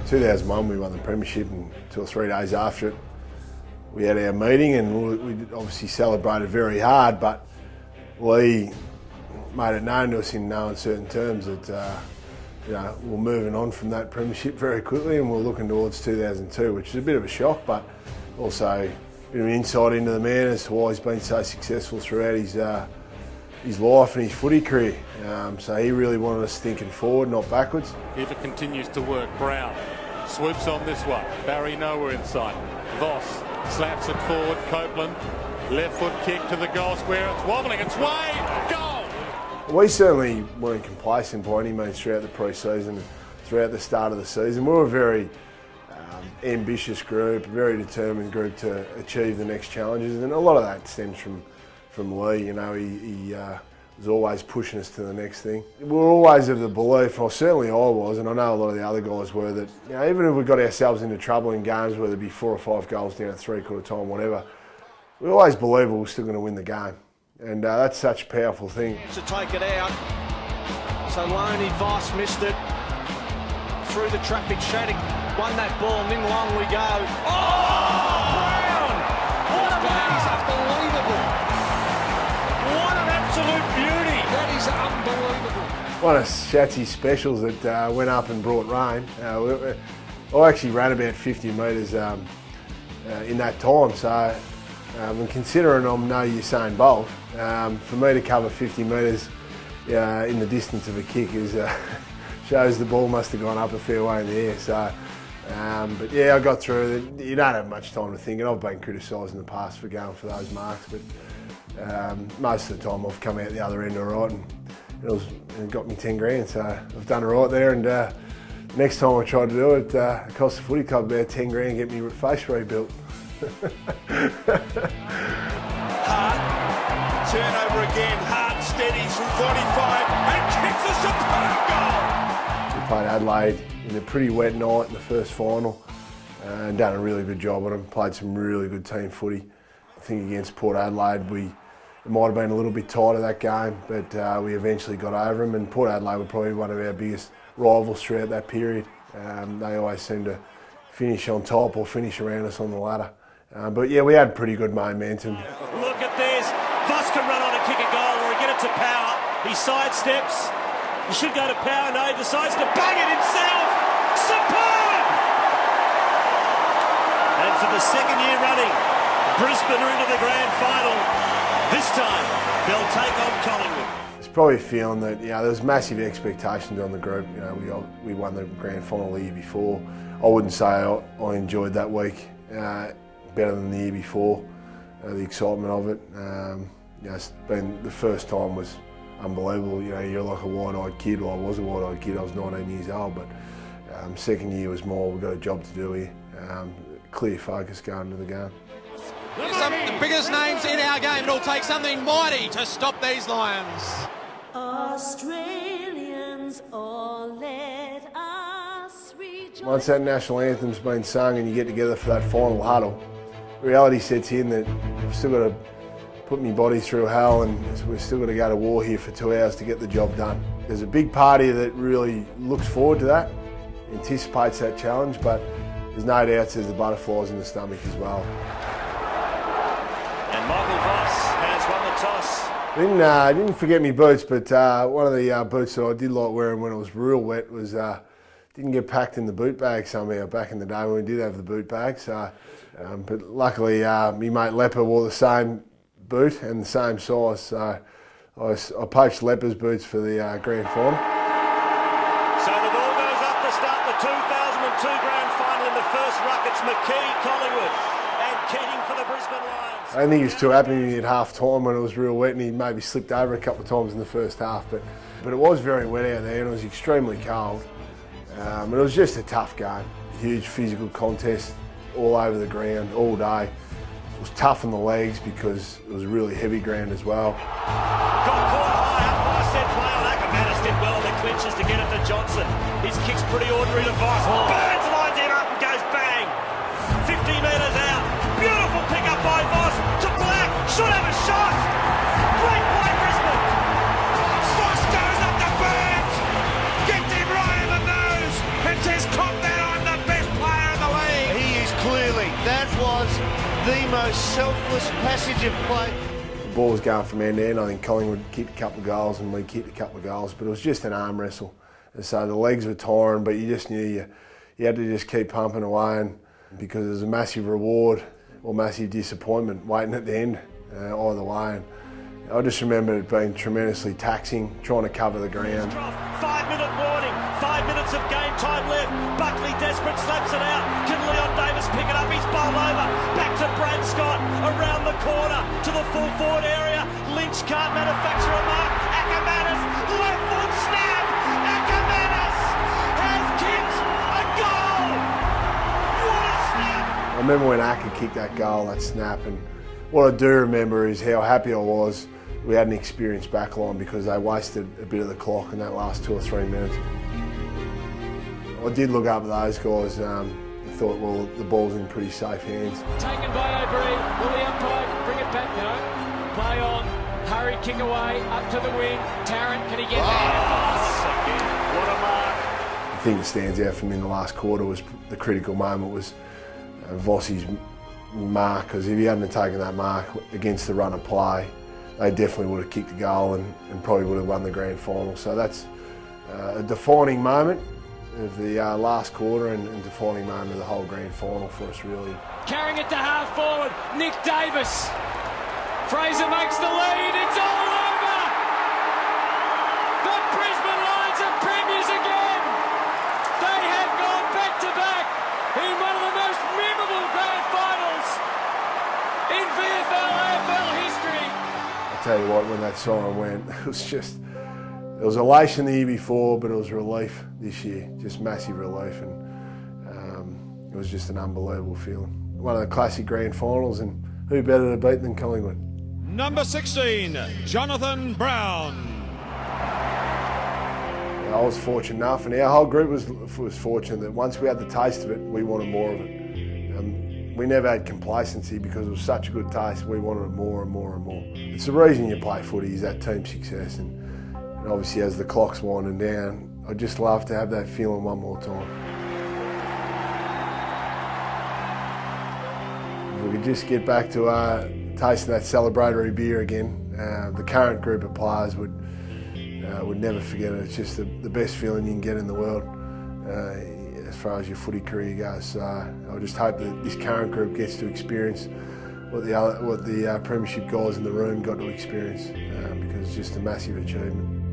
2001 we won the Premiership, and 2 or 3 days after it we had our meeting, and we obviously celebrated very hard, but Lee made it known to us in no uncertain terms that we're moving on from that Premiership very quickly and we're looking towards 2002, which is a bit of a shock, but also a bit of an insight into the man as to why he's been so successful throughout his life and his footy career. So he really wanted us thinking forward, not backwards. If it continues to work, Brown swoops on this one. Barry nowhere in sight. Voss slaps it forward. Copeland, left foot kick to the goal square. It's wobbling. It's Wade. Goal! We certainly weren't complacent by any means throughout the pre-season and throughout the start of the season. We were a very ambitious group, a very determined group to achieve the next challenges, and a lot of that stems from Lee. You know, he was always pushing us to the next thing. We were always of the belief, or certainly I was, and I know a lot of the other guys were, that even if we got ourselves into trouble in games, whether it be 4 or 5 goals down at 3/4 time, whatever, we always believed we were still going to win the game. And that's such a powerful thing. To take it out, so Loney Voss missed it through the traffic. Shattuck won that ball, and in long we go. Oh, Brown! What a that is unbelievable! What an absolute beauty! That is unbelievable. One of Shatsy's specials that went up and brought rain. I actually ran about 50 metres in that time, so and considering I'm no Usain Bolt, for me to cover 50 metres in the distance of a kick shows the ball must have gone up a fair way in the air. So, but yeah, I got through it. You don't have much time to think, and I've been criticised in the past for going for those marks, but most of the time I've come out the other end all right, and it got me 10 grand, so I've done it right there. And next time I try to do it, it cost the footy club about 10 grand to get me face rebuilt. Hart, turnover again. Hart steadies from 45 and kicks a superb goal. We played Adelaide in a pretty wet night in the first final and done a really good job on them. Played some really good team footy. I think against Port Adelaide it might have been a little bit tighter that game, but we eventually got over them, and Port Adelaide were probably one of our biggest rivals throughout that period. They always seem to finish on top or finish around us on the ladder. But yeah, we had pretty good momentum. Look at this. Voss can run on and kick a goal, or he get it to Power. He sidesteps. He should go to Power. No, he decides to bang it himself. Superb! And for the second year running, Brisbane are into the grand final. This time, they'll take on Collingwood. It's probably a feeling that there was massive expectations on the group. We won the grand final the year before. I wouldn't say I enjoyed that week better than the year before. The excitement of it. It's been, the first time was unbelievable. You're like a wide-eyed kid. Well, I was a wide-eyed kid. I was 19 years old, but second year was more, we've got a job to do here. Clear focus going into the game. Some of the biggest names in our game. It'll take something mighty to stop these Lions. Australians, all let us rejoice. Once that national anthem's been sung and you get together for that final huddle, reality sets in that I've still got to put my body through hell, and we've still got to go to war here for 2 hours to get the job done. There's a big party that really looks forward to that, anticipates that challenge, but there's no doubt there's the butterflies in the stomach as well. And Michael Voss has won the toss. I didn't forget my boots, but one of the boots that I did like wearing when it was real wet was didn't get packed in the boot bag somehow back in the day when we did have the boot bag. So, but luckily, my mate Lepper wore the same boot and the same size. So I poached Lepper's boots for the grand final. So the ball goes up to start the 2002 grand final in the first ruck. It's McKee, Collingwood, and Keating for the Brisbane Lions. I don't think he was too happy with me at half time when it was real wet, and he maybe slipped over a couple of times in the first half. But it was very wet out there, and it was extremely cold. It was just a tough game. Huge physical contest all over the ground all day. It was tough on the legs because it was a really heavy ground as well. Got caught high up by set play on Ackermanis, did well in the clinches to get it to Johnson. His kick's pretty ordinary to Voss. Burns lines it up and goes bang. 50 metres out. Beautiful pick up by Voss to Black. Should have a shot. Great play, Brisbane. Voss goes up to Burns. Gets him right in the nose and says, "Cop that on the the most selfless passage of play. The ball was going from end to end. I think Collingwood kicked a couple of goals and we kicked a couple of goals, but it was just an arm wrestle. And so the legs were torn, but you just knew you had to just keep pumping away, and because there's a massive reward or massive disappointment waiting at the end, either way. And I just remember it being tremendously taxing, trying to cover the ground. 5-minute warning, 5 minutes of game time left. Buckley desperate, slaps it out. Can Leon Davis pick it up? He's bowled over. Back to Brad Scott, around the corner to the full forward area. Lynch can't manufacture a mark. Ackermanis, left foot snap. Ackermanis has kicked a goal. What a snap! I remember when Acker kicked that goal, that snap, and what I do remember is how happy I was we had an experienced backline because they wasted a bit of the clock in that last 2 or 3 minutes. I did look up at those guys and thought, well, the ball's in pretty safe hands. Taken by O'Brien. Will the umpire bring it back? No. Play on. Hurry, kick away. Up to the wing. Tarrant, can he get there? What a mark. The thing that stands out for me in the last quarter was the critical moment was Vossi's mark, because if he hadn't taken that mark against the run of play, they definitely would have kicked a goal and probably would have won the grand final. So that's a defining moment of the last quarter and defining moment of the whole grand final for us, really. Carrying it to half forward. Nick Davis. Fraser makes the lead. It's all over. The Brisbane Lions are premiers again. They have gone back to back in one of the most memorable grand finals in VFL AFL history. I tell you what, when that siren went, it was elation the year before, but it was relief this year, just massive relief, and it was just an unbelievable feeling. One of the classic grand finals, and who better to beat than Collingwood? Number 16, Jonathan Brown. I was fortunate enough, and our whole group was fortunate that once we had the taste of it, we wanted more of it. We never had complacency because it was such a good taste. We wanted it more and more and more. It's the reason you play footy, is that team success, and obviously as the clock's winding down, I'd just love to have that feeling one more time. If we could just get back to tasting that celebratory beer again, the current group of players would never forget it. It's just the best feeling you can get in the world as far as your footy career goes. So I just hope that this current group gets to experience what the Premiership guys in the room got to experience, because it's just a massive achievement.